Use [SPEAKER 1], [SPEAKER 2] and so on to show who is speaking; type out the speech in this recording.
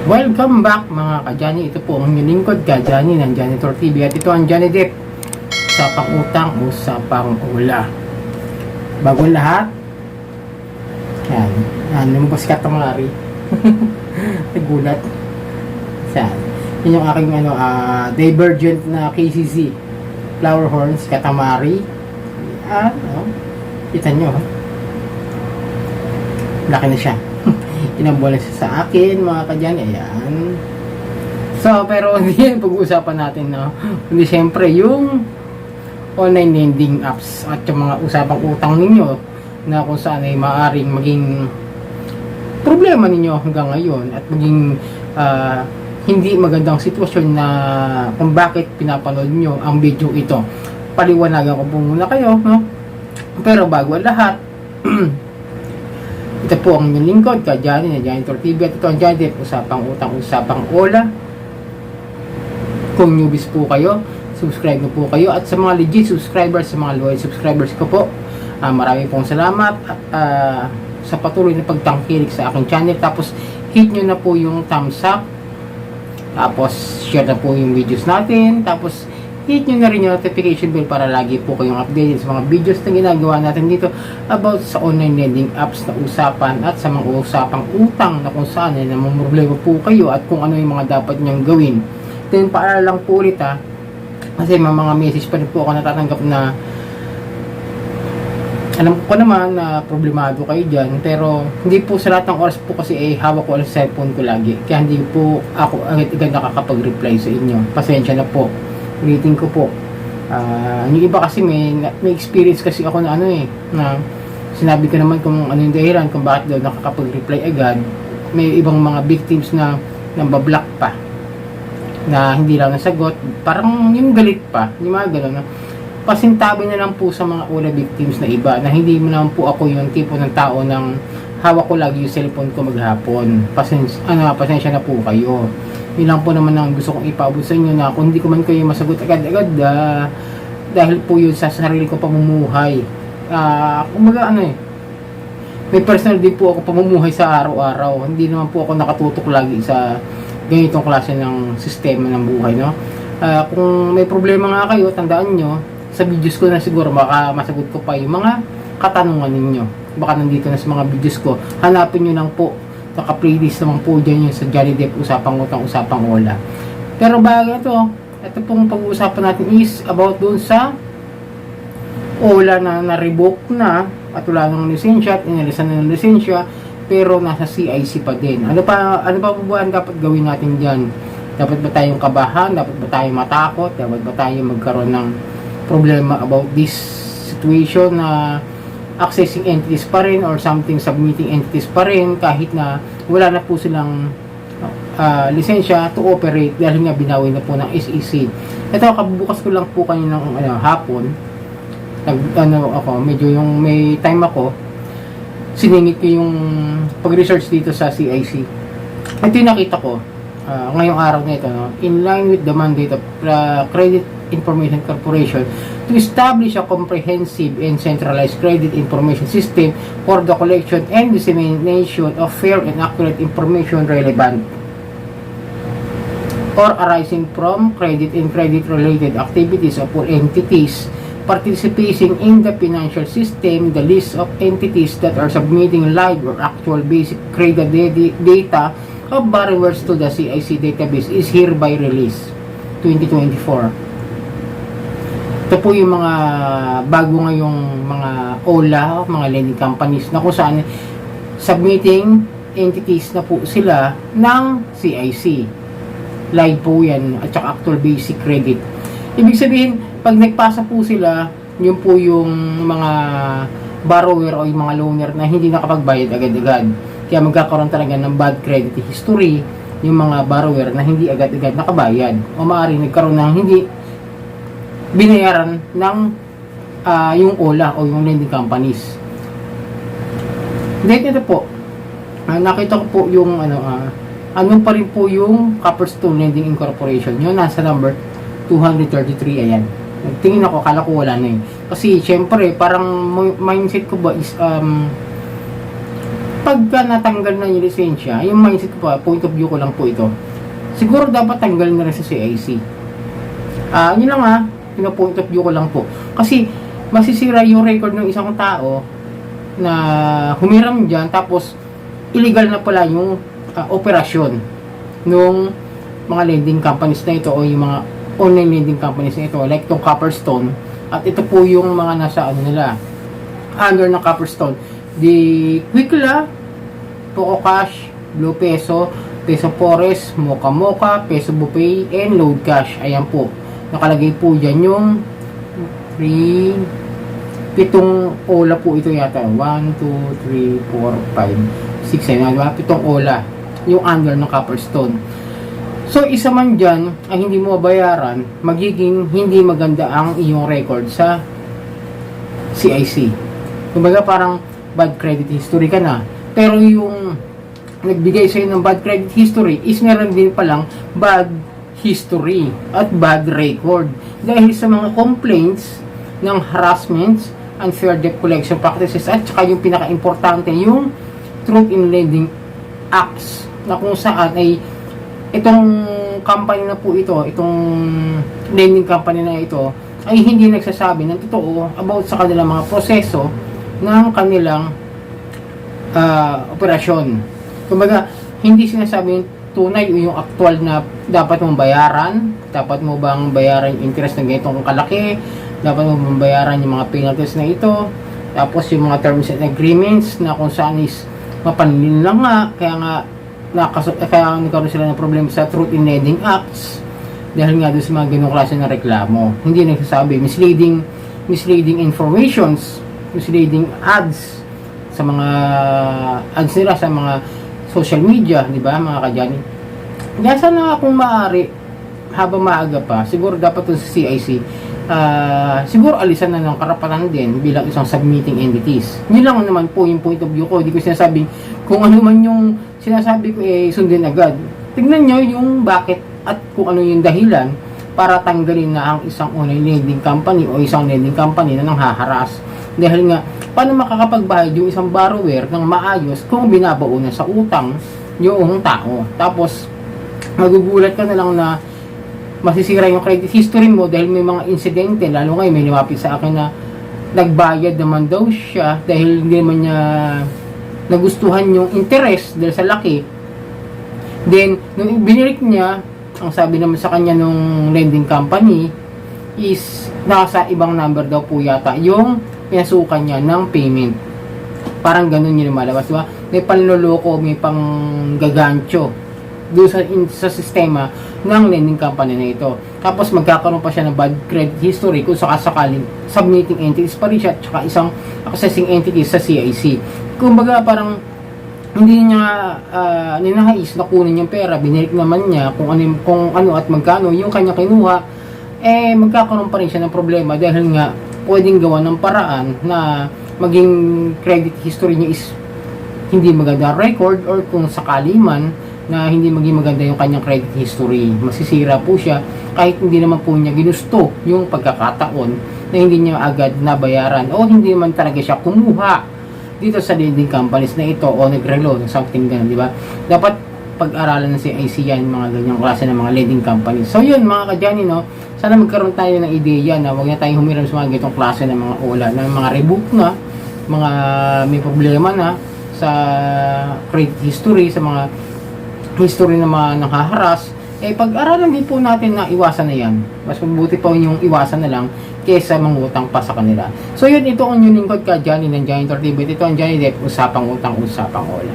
[SPEAKER 1] Welcome back mga ka-Johnny. Ito po ang inyong lingkod ka-Johnny ng Janitor TV. At ito ang Johnny Depp sa pangutang o sa pangula. Bagong lahat, yan, lumabas ka tamari. Nagulat. Yan yung aking divergent na KCC flower horns, katamari. Kita nyo, laki na siya. Inambola siya sa akin mga ka-Johnny. Ayan. So, pero hindi yan pag-uusapan natin, no? Hindi syempre yung online lending apps at yung mga usapang utang ninyo na kung saan ay maaaring maging problema ninyo hanggang ngayon at maging hindi magandang sitwasyon na kung bakit pinapanood nyo ang video ito. Paliwanagan ko po muna kayo, no? Pero bago ang lahat, ito po ang inyong lingkod, ka-Johnny na Janitor TV. At ito ang Johnny Depp, usapang utang, usapang ola. Kung newbies po kayo, subscribe na po kayo. At sa mga legit subscribers, sa mga loyal subscribers ko po, marami pong salamat at sa patuloy na pagtangkilik sa aking channel. Tapos hit nyo na po yung thumbs up, tapos share na po yung videos natin, tapos hit nyo na rin yung notification bell para lagi po kayong updated sa mga videos na ginagawa natin dito about sa online lending apps na usapan at sa mga usapang utang na kung saan ay namumroblema po kayo at kung ano yung mga dapat nyong gawin. Then paalala lang po ulit kasi may mga message pa rin po ako natatanggap na alam ko naman na problemado kayo dyan, pero hindi po sa lahat ng oras po kasi hawak ko ang cellphone ko lagi, kaya hindi po ako agad-agad nakakapag-reply sa inyo. Pasensya na po, ulitin ko po. Yung iba kasi may experience kasi ako na na sinabi ko naman kung ano yung dahilan kung bakit daw nakakapag-reply agad. May ibang mga victims na nambablock pa na hindi lang nasagot, parang yung galit pa, yung mga gano'n, pasintabi na lang po sa mga ula victims na iba na hindi mo naman po ako yung tipo ng tao ng hawak ko lagi yung cellphone ko maghapon. Pasensya na po kayo. Yun lang po naman ang gusto kong ipaabot sa inyo na kung hindi ko man kayo masagot agad-agad dahil po yun sa sarili ko pamumuhay. Kumaga may personal din po ako pamumuhay sa araw-araw. Hindi naman po ako nakatutok lagi sa ganitong klase ng sistema ng buhay, no? Kung may problema nga kayo, tandaan nyo, sa videos ko na siguro baka masagot ko pa yung mga katanungan ninyo. Baka nandito na sa mga videos ko. Hanapin nyo lang po. Naka-playlist naman po dyan yung sa Johnny Depp, usapang utang, usapang ola. Pero bago ito pong pag-uusapan natin is about dun sa ola na na-revoke na at wala ng lisensya at inalisan na ng lisensya pero nasa CIC pa din. Ano pa ba ang dapat gawin natin dyan? Dapat ba tayong kabahan? Dapat ba tayong matakot? Dapat ba tayong magkaroon ng problema about this situation na accessing entities pa rin or something submitting entities pa rin kahit na wala na po silang lisensya to operate dahil nga binawi na po ng SEC. Ito, kabubukas ko lang po kaninang hapon. Medyo yung may time ako, siningit ko yung pag-research dito sa CIC. Ito yung nakita ko ngayong araw na ito, in line with the mandate of Credit Information Corporation to establish a comprehensive and centralized credit information system for the collection and dissemination of fair and accurate information relevant or arising from credit and credit-related activities of all entities participating in the financial system. The list of entities that are submitting live or actual basic credit data of borrowers to the CIC database is hereby released 2024. Ito po yung mga bago ngayong mga OLA, mga lending companies na kung saan submitting entities na po sila ng CIC. Live po yan at saka actual basic credit. Ibig sabihin, pag nagpasa po sila, yun po yung mga borrower o yung mga loaner na hindi nakapagbayad agad-agad. Kaya magkakaroon talaga ng bad credit history yung mga borrower na hindi agad-agad nakabayad o maaaring nagkaroon ng hindi binayaran ng yung OLA o yung lending companies. Then ito po, nakita ko po yung anong pa rin po yung Copperstone Lending Incorporation. Yun nasa number 233, ayan. Tingin ako, kala ko wala na kasi syempre parang mindset ko ba is kapag ka natanggal na yung lisensya, yung mindset ko pa, point of view ko lang po ito, siguro dapat tanggal na rin sa CIC. Yun lang yung point of view ko lang po. Kasi, masisira yung record ng isang tao na humiram dyan, tapos illegal na pala yung operasyon nung mga lending companies na ito o yung mga online lending companies na ito, like itong Copperstone. At ito po yung mga nasa nila, under ng Copperstone, di Quickla, Poco Cash, Blue Peso, Peso Forest, Mocha Mocha, Peso Bupay, and Load Cash. Ayan po, nakalagay po dyan yung 7 ola po ito yata. 1, 2, 3, 4, 5, 6, 7, diba? 7 ola yung under ng Copperstone. So, isa man dyan ay hindi mo bayaran, magiging hindi maganda ang iyong record sa CIC. Kumbaga parang bad credit history ka na. Pero yung nagbigay sa'yo ng bad credit history is meron din palang bad history at bad record. Dahil sa mga complaints ng harassments, unfair debt collection practices, at saka yung pinaka-importante, yung Truth in Lending Acts, na kung saan ay itong company na po ito, itong lending company na ito, ay hindi nagsasabi ng totoo about sa kanilang mga proseso ng kanilang operasyon. Kumbaga, hindi sinasabi yung tunay o yung actual na dapat mong bayaran, dapat mo bang bayaran yung interest ng ganitong kalaki, dapat mo bang bayaran yung mga penalties na ito, tapos yung mga terms and agreements na kung saan is mapanlin lang kaya nagkaroon sila ng problema sa Truth in Lending Acts dahil nga doon sa mga ganong klase ng reklamo. Hindi nagsasabi, misleading informations, misleading ads sa mga ads nila sa mga social media, di ba, mga kadyani. Kaya sana kung maaari, habang maaga pa, siguro dapat sa CIC, siguro alisan na ng karapatan din bilang isang submitting entities. Yun lang naman po yung point of view ko. Hindi ko sinasabing kung ano man yung sinasabi ko sundin agad. Tignan nyo yung bakit at kung ano yung dahilan para tanggalin na ang isang online lending company o isang lending company na nanghaharas. Dahil nga, paano makakapagbayad yung isang borrower ng maayos kung binabaunan sa utang yung tao. Tapos, magugulat ka na lang na masisira yung credit history mo dahil may mga insidente. Lalo ngayon, may lumapit sa akin na nagbayad naman daw siya dahil hindi naman niya nagustuhan yung interest dahil sa laki. Then, nung binirik niya, ang sabi naman sa kanya nung lending company is nasa ibang number daw po yata yung pinasukan niya ng payment. Parang ganun yung lumalabas, diba? May panloloko, may panggagancho doon sa sistema ng lending company na ito. Tapos magkakaroon pa siya ng bad credit history kung sakasakaling submitting entities pa rin siya at saka isang accessing entities sa CIC. Kumbaga parang hindi niya ninahais na kunin yung pera, binirik naman niya kung ano at magkano yung kanya kinuha, magkakaroon pa rin siya ng problema dahil nga pwedeng gawa ng paraan na maging credit history niya is hindi maganda record, or kung sakali man na hindi maging maganda yung kanyang credit history, masisira po siya kahit hindi naman po niya ginusto yung pagkakataon na hindi niya agad nabayaran o hindi naman talaga siya kumuha dito sa lending companies na ito o nagrelo ng something ganun, di ba? Dapat pag-aralan ng CIC yan, mga ganyang klase ng mga lending companies. So yun mga kadyani, no, sana magkaroon tayo ng ideya na huwag na tayong humiram sa mga ganitong klase ng mga ola, ng mga rebook na, mga may problema na sa credit history, sa mga history na mga nakaharas. Pag-aralan din po natin na iwasan na yan. Mas mabuti pa yung iwasan na lang kesa mangutang pa sa kanila. So yun, ito ang yung lingkod ka, Johnny ng Johnny Entertainment. Ito ang Johnny Depp, usapang utang, usapang ola.